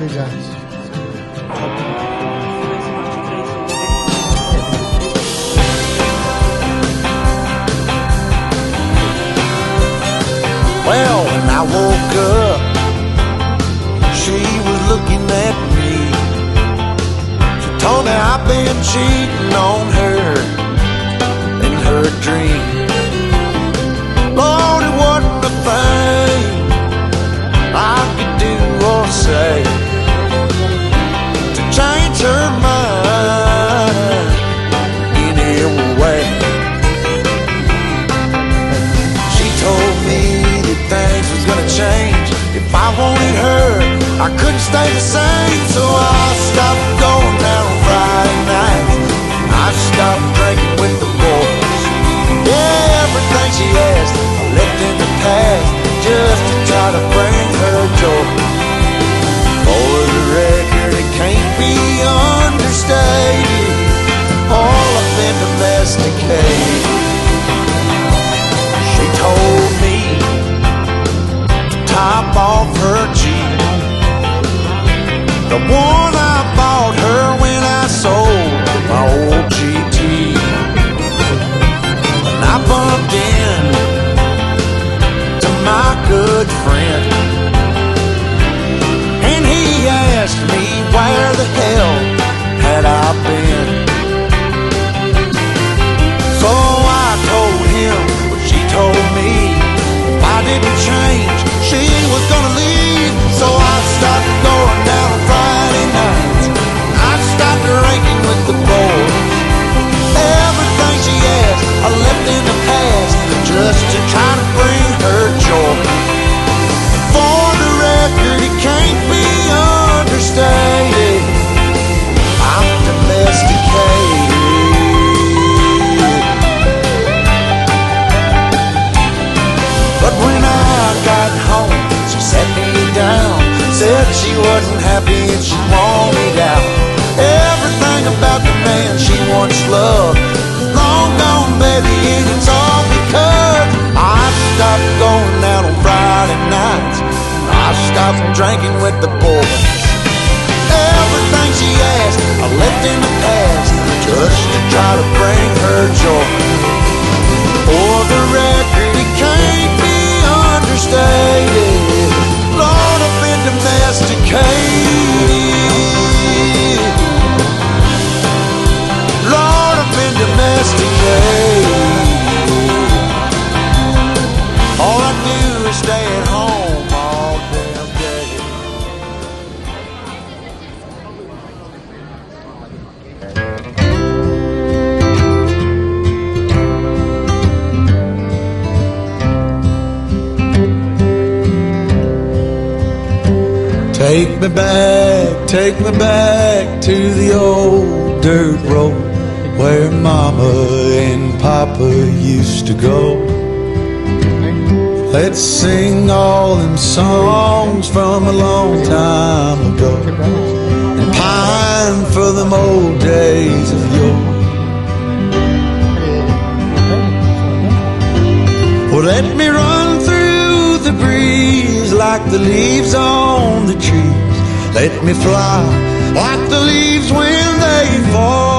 See you guys. Well, when I woke up, she was looking at me. She told me I've been cheating on her in her dream. Lord, it wasn't a thing I could do or say to change her mind any way. She told me things was gonna change. If I wanted her, I couldn't stay the same. So I stopped going out on Friday nights. I stopped drinking with the boys. Yeah, everything she asked I left in the past, just to try to bring her joy. For the record, it can't be understated, all I've been domesticated. She told me top off her Jeep, the one I bought her when I sold my old GT. And I bumped in to my good friend, and he asked me where the hell had I been. So I told him what she told me. If I didn't change, she was gonna leave. So I stopped going down on Friday nights. I stopped drinking with the boys. Everything she asked I left in the past, just to try to bring her joy. For the record, it can't be understated, I'm domesticated. But when I got home, she sat me down, said she wasn't happy and she wanted out. Everything about the man she once loved is long gone, baby, and it's all because I stopped going out on Friday nights. I stopped drinking with the boys. Everything she asked I left in the past, just to try to bring her joy. For the record, it can't be understated, Lord, I've been domesticated. Lord, I've been domesticated. All I do is stay at home all damn day. Take me back to the old dirt road where Mama and Papa used to go. Let's sing all them songs from a long time ago, and pine for them old days of yore. Well, let me run through the breeze like the leaves on the trees. Let me fly like the leaves when they fall.